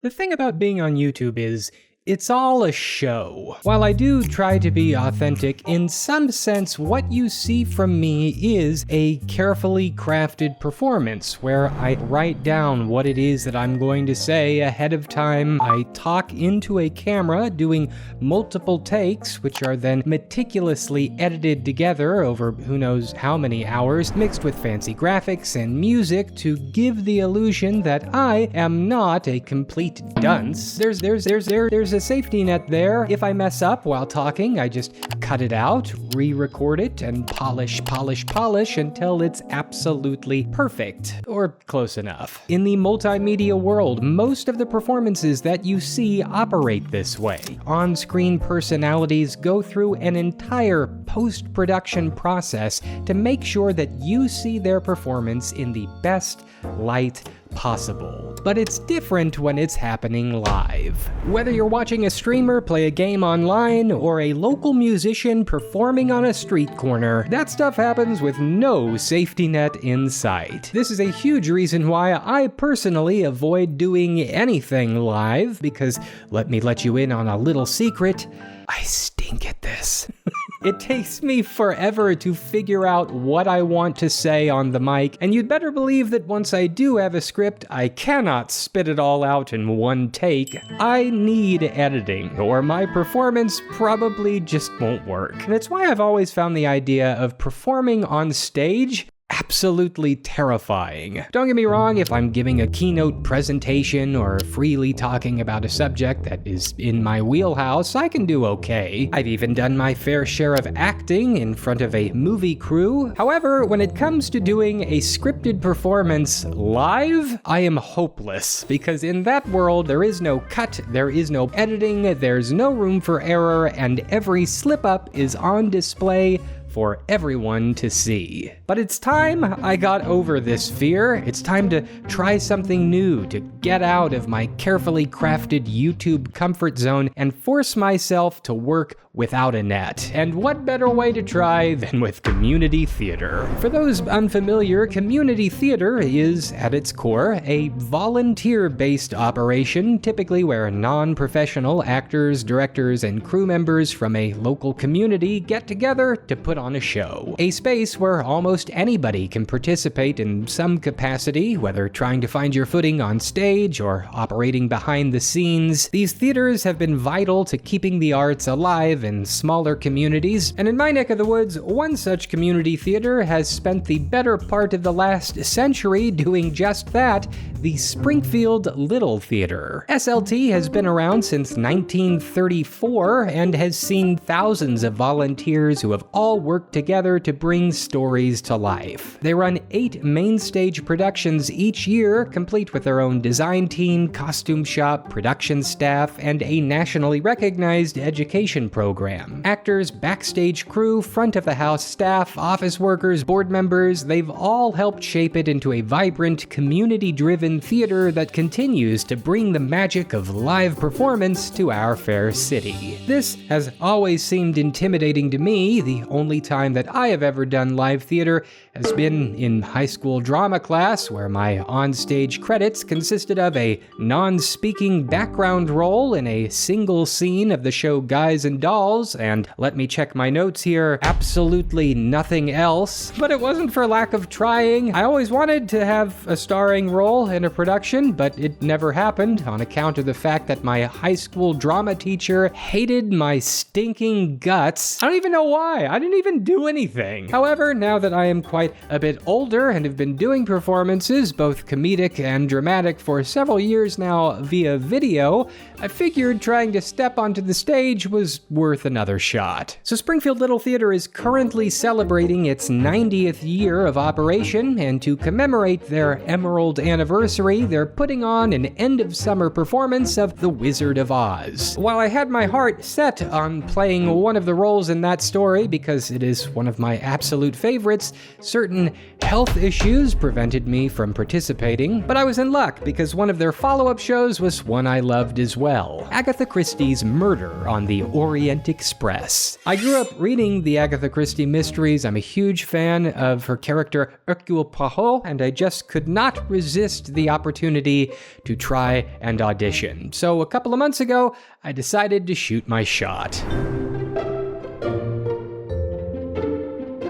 The thing about being on YouTube is, it's all a show. While I do try to be authentic, in some sense, what you see from me is a carefully crafted performance where I write down what it is that I'm going to say ahead of time. I talk into a camera doing multiple takes, which are then meticulously edited together over who knows how many hours, mixed with fancy graphics and music to give the illusion that I am not a complete dunce. There's a safety net there. If I mess up while talking, I just cut it out, re-record it, and polish until it's absolutely perfect, or close enough. In the multimedia world, most of the performances that you see operate this way. On-screen personalities go through an entire post-production process to make sure that you see their performance in the best light possible. But it's different when it's happening live. Whether you're watching a streamer play a game online or a local musician performing on a street corner, that stuff happens with no safety net in sight. This is a huge reason why I personally avoid doing anything live, because let me let you in on a little secret, I stink at this. It takes me forever to figure out what I want to say on the mic, and you'd better believe that once I do have a script, I cannot spit it all out in one take. I need editing, or my performance probably just won't work. And it's why I've always found the idea of performing on stage absolutely terrifying. Don't get me wrong, if I'm giving a keynote presentation or freely talking about a subject that is in my wheelhouse, I can do okay. I've even done my fair share of acting in front of a movie crew. However, when it comes to doing a scripted performance live, I am hopeless, because in that world, there is no cut, there is no editing, there's no room for error, and every slip-up is on display for everyone to see. But it's time I got over this fear. It's time to try something new, to get out of my carefully crafted YouTube comfort zone and force myself to work without a net. And what better way to try than with community theater? For those unfamiliar, community theater is, at its core, a volunteer-based operation, typically where non-professional actors, directors, and crew members from a local community get together to put on a show. A space where almost anybody can participate in some capacity, whether trying to find your footing on stage or operating behind the scenes. These theaters have been vital to keeping the arts alive in smaller communities, and in my neck of the woods, one such community theater has spent the better part of the last century doing just that, the Springfield Little Theatre. SLT has been around since 1934 and has seen thousands of volunteers who have all worked together to bring stories to life. They run 8 main stage productions each year, complete with their own design team, costume shop, production staff, and a nationally recognized education program. Actors, backstage crew, front of the house staff, office workers, board members, they've all helped shape it into a vibrant, community-driven theater that continues to bring the magic of live performance to our fair city. This has always seemed intimidating to me. The only time that I have ever done live theater has been in high school drama class, where my onstage credits consisted of a non-speaking background role in a single scene of the show Guys and Dolls, and let me check my notes here, absolutely nothing else. But it wasn't for lack of trying. I always wanted to have a starring role in a production, but it never happened on account of the fact that my high school drama teacher hated my stinking guts. I don't even know why. I didn't even do anything. However, now that I am quite a bit older and have been doing performances, both comedic and dramatic, for several years now via video, I figured trying to step onto the stage was worth another shot. So Springfield Little Theatre is currently celebrating its 90th year of operation, and to commemorate their Emerald Anniversary, they're putting on an end-of-summer performance of The Wizard of Oz. While I had my heart set on playing one of the roles in that story because it is one of my absolute favorites, certain health issues prevented me from participating, but I was in luck because one of their follow-up shows was one I loved as well, Agatha Christie's Murder on the Orient Express. I grew up reading the Agatha Christie mysteries. I'm a huge fan of her character Hercule Poirot, and I just could not resist the opportunity to try and audition. So a couple of months ago, I decided to shoot my shot.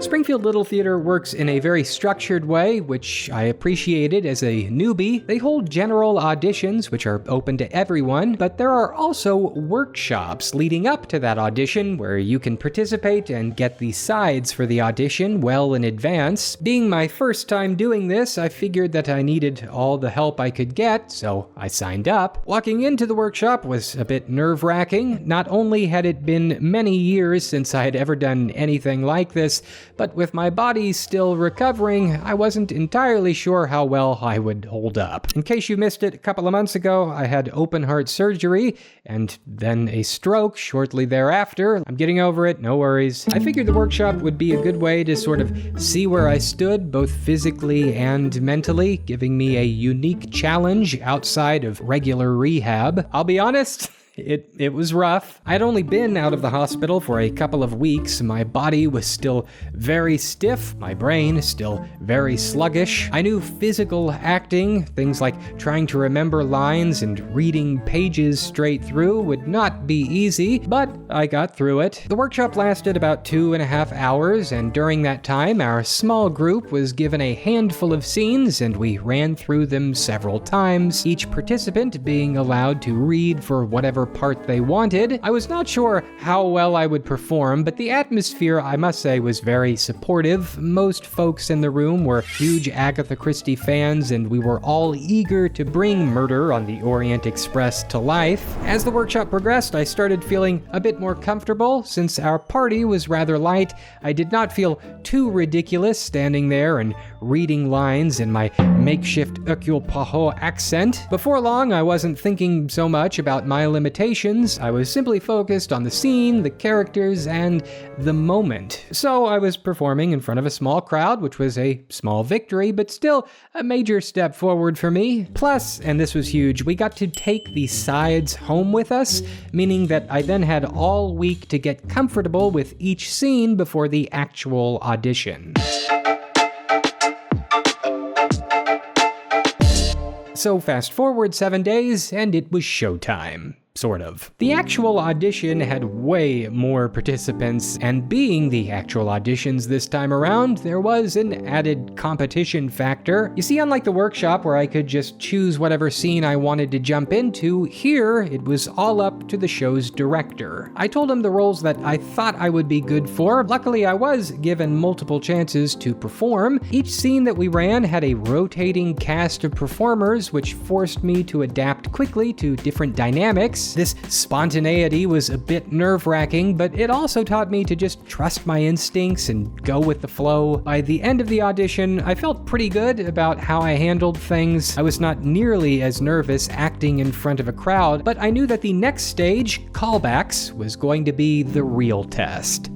Springfield Little Theatre works in a very structured way, which I appreciated as a newbie. They hold general auditions, which are open to everyone, but there are also workshops leading up to that audition where you can participate and get the sides for the audition well in advance. Being my first time doing this, I figured that I needed all the help I could get, so I signed up. Walking into the workshop was a bit nerve-wracking. Not only had it been many years since I had ever done anything like this, but with my body still recovering, I wasn't entirely sure how well I would hold up. In case you missed it, a couple of months ago, I had open heart surgery and then a stroke shortly thereafter. I'm getting over it, no worries. I figured the workshop would be a good way to sort of see where I stood, both physically and mentally, giving me a unique challenge outside of regular rehab. I'll be honest, It was rough. I'd only been out of the hospital for a couple of weeks. My body was still very stiff, my brain still very sluggish. I knew physical acting, things like trying to remember lines and reading pages straight through, would not be easy, but I got through it. The workshop lasted about 2.5 hours, and during that time, our small group was given a handful of scenes, and we ran through them several times, each participant being allowed to read for whatever part they wanted. I was not sure how well I would perform, but the atmosphere, I must say, was very supportive. Most folks in the room were huge Agatha Christie fans, and we were all eager to bring Murder on the Orient Express to life. As the workshop progressed, I started feeling a bit more comfortable. Since our party was rather light, I did not feel too ridiculous standing there and reading lines in my makeshift Hercule Poirot accent. Before long, I wasn't thinking so much about my limitations. I was simply focused on the scene, the characters, and the moment. So I was performing in front of a small crowd, which was a small victory, but still a major step forward for me. Plus, and this was huge, we got to take the sides home with us, meaning that I then had all week to get comfortable with each scene before the actual audition. So fast forward 7 days, and it was showtime. Sort of. The actual audition had way more participants, and being the actual auditions this time around, there was an added competition factor. You see, unlike the workshop where I could just choose whatever scene I wanted to jump into, here it was all up to the show's director. I told him the roles that I thought I would be good for. Luckily, I was given multiple chances to perform. Each scene that we ran had a rotating cast of performers, which forced me to adapt quickly to different dynamics. This spontaneity was a bit nerve-wracking, but it also taught me to just trust my instincts and go with the flow. By the end of the audition, I felt pretty good about how I handled things. I was not nearly as nervous acting in front of a crowd, but I knew that the next stage, callbacks, was going to be the real test.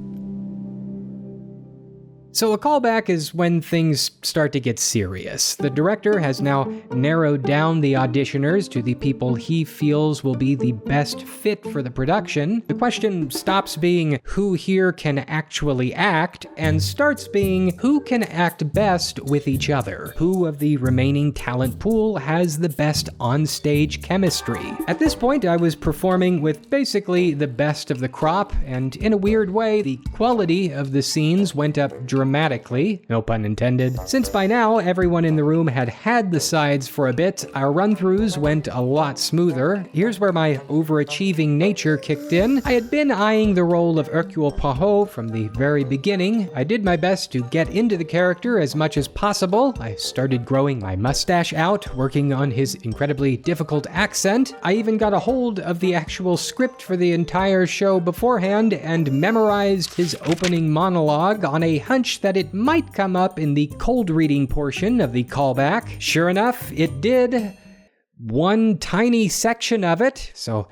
So a callback is when things start to get serious. The director has now narrowed down the auditioners to the people he feels will be the best fit for the production. The question stops being who here can actually act and starts being who can act best with each other. Who of the remaining talent pool has the best on-stage chemistry? At this point, I was performing with basically the best of the crop, and in a weird way, the quality of the scenes went up dramatically, no pun intended. Since by now everyone in the room had the sides for a bit, our run-throughs went a lot smoother. Here's where my overachieving nature kicked in. I had been eyeing the role of Hercule Poirot from the very beginning. I did my best to get into the character as much as possible. I started growing my mustache out, working on his incredibly difficult accent. I even got a hold of the actual script for the entire show beforehand and memorized his opening monologue on a hunch that it might come up in the cold reading portion of the callback. Sure enough, it did. One tiny section of it, so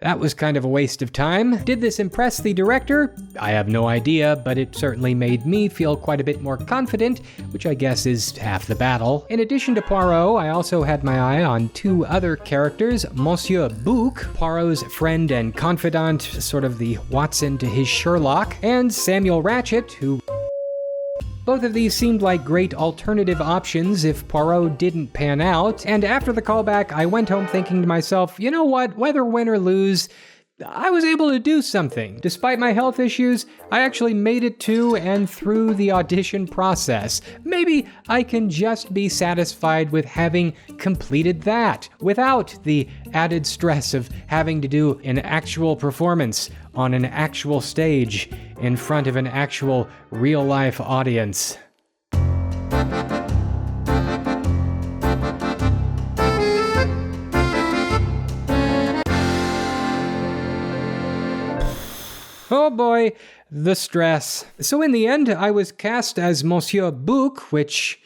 That was kind of a waste of time. Did this impress the director? I have no idea, but it certainly made me feel quite a bit more confident, which I guess is half the battle. In addition to Poirot, I also had my eye on two other characters, Monsieur Bouc, Poirot's friend and confidant, sort of the Watson to his Sherlock, and Samuel Ratchet, who... Both of these seemed like great alternative options if Poirot didn't pan out, and after the callback, I went home thinking to myself, you know what, whether win or lose, I was able to do something. Despite my health issues, I actually made it to and through the audition process. Maybe I can just be satisfied with having completed that, without the added stress of having to do an actual performance on an actual stage in front of an actual real-life audience. Oh boy, the stress. So in the end, I was cast as Monsieur Bouc, which...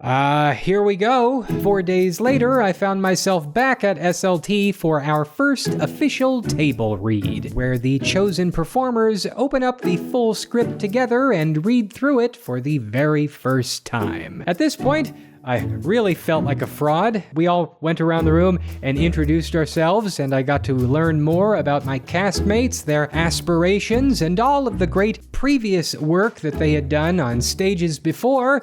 here we go. 4 days later, I found myself back at SLT for our first official table read, where the chosen performers open up the full script together and read through it for the very first time. At this point, I really felt like a fraud. We all went around the room and introduced ourselves, and I got to learn more about my castmates, their aspirations, and all of the great previous work that they had done on stages before.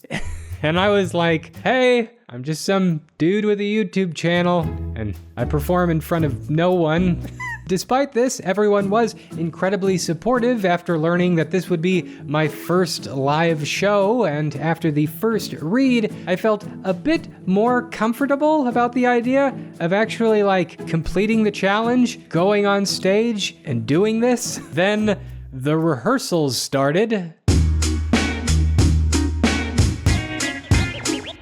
And I was like, hey, I'm just some dude with a YouTube channel, and I perform in front of no one. Despite this, everyone was incredibly supportive after learning that this would be my first live show, and after the first read, I felt a bit more comfortable about the idea of actually, completing the challenge, going on stage, and doing this. Then the rehearsals started.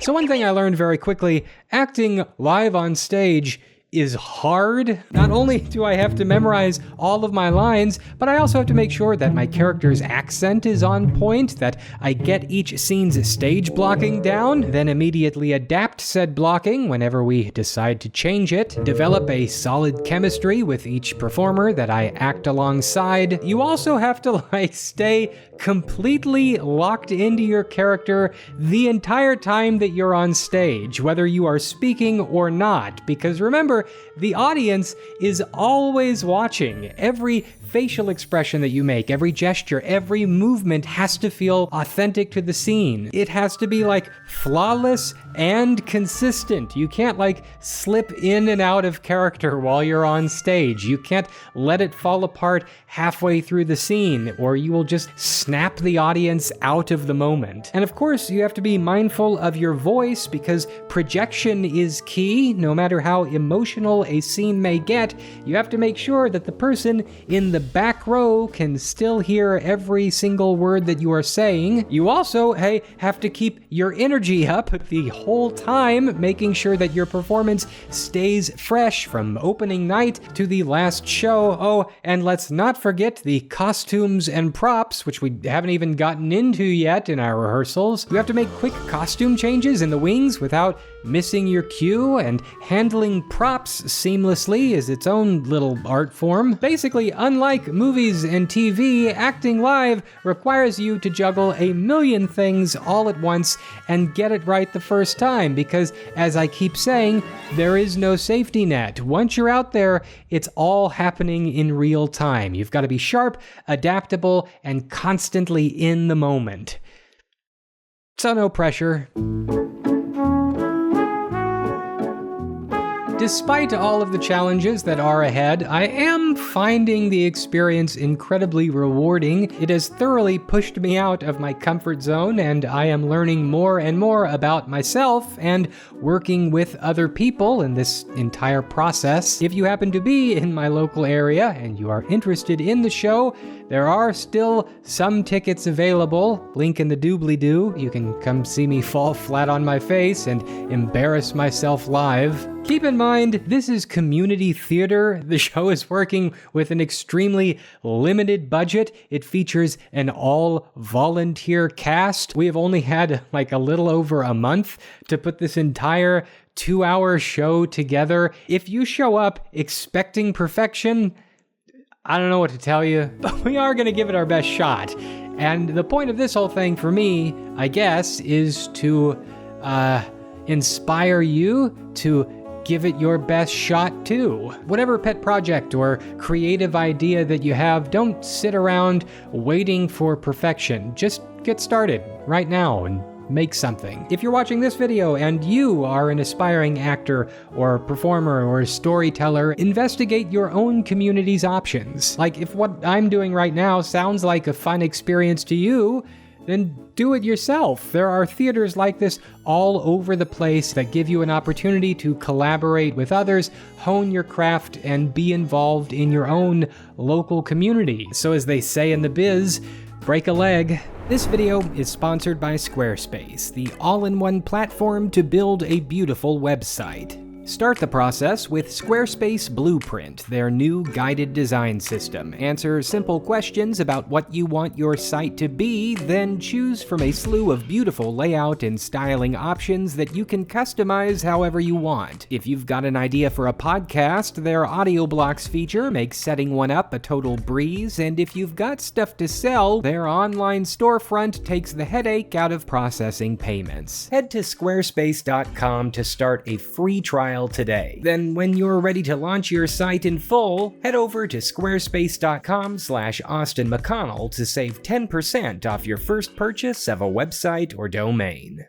So one thing I learned very quickly, acting live on stage is hard. Not only do I have to memorize all of my lines, but I also have to make sure that my character's accent is on point, that I get each scene's stage blocking down, then immediately adapt said blocking whenever we decide to change it, develop a solid chemistry with each performer that I act alongside. You also have to stay completely locked into your character the entire time that you're on stage, whether you are speaking or not, because remember, the audience is always watching. Every facial expression that you make, every gesture, every movement has to feel authentic to the scene. It has to be flawless and consistent. You can't slip in and out of character while you're on stage. You can't let it fall apart halfway through the scene, or you will just snap the audience out of the moment. And of course, you have to be mindful of your voice, because projection is key. No matter how emotional a scene may get, you have to make sure that the person in the back row can still hear every single word that you are saying. You also, have to keep your energy up the whole time, making sure that your performance stays fresh from opening night to the last show. Oh, and let's not forget the costumes and props, which we haven't even gotten into yet in our rehearsals. You have to make quick costume changes in the wings without missing your cue, and handling props seamlessly is its own little art form. Basically, unlike movies and TV, acting live requires you to juggle a million things all at once and get it right the first time, because, as I keep saying, there is no safety net. Once you're out there, it's all happening in real time. You've got to be sharp, adaptable, and constantly in the moment. So no pressure. Despite all of the challenges that are ahead, I am finding the experience incredibly rewarding. It has thoroughly pushed me out of my comfort zone, and I am learning more and more about myself and working with other people in this entire process. If you happen to be in my local area and you are interested in the show, there are still some tickets available. Link in the doobly-doo. You can come see me fall flat on my face and embarrass myself live. Keep in mind, this is community theater. The show is working with an extremely limited budget. It features an all-volunteer cast. We have only had like a little over a month to put this entire 2-hour show together. If you show up expecting perfection, I don't know what to tell you, but we are going to give it our best shot. And the point of this whole thing for me, I guess, is to inspire you to give it your best shot too. Whatever pet project or creative idea that you have, don't sit around waiting for perfection. Just get started right now and make something. If you're watching this video and you are an aspiring actor or performer or storyteller, investigate your own community's options. Like, if what I'm doing right now sounds like a fun experience to you, then do it yourself. There are theaters like this all over the place that give you an opportunity to collaborate with others, hone your craft, and be involved in your own local community. So as they say in the biz, break a leg. This video is sponsored by Squarespace, the all-in-one platform to build a beautiful website. Start the process with Squarespace Blueprint, their new guided design system. Answer simple questions about what you want your site to be, then choose from a slew of beautiful layout and styling options that you can customize however you want. If you've got an idea for a podcast, their Audio Blocks feature makes setting one up a total breeze, and if you've got stuff to sell, their online storefront takes the headache out of processing payments. Head to squarespace.com to start a free trial today. Then when you're ready to launch your site in full, head over to squarespace.com/AustinMcConnell to save 10% off your first purchase of a website or domain.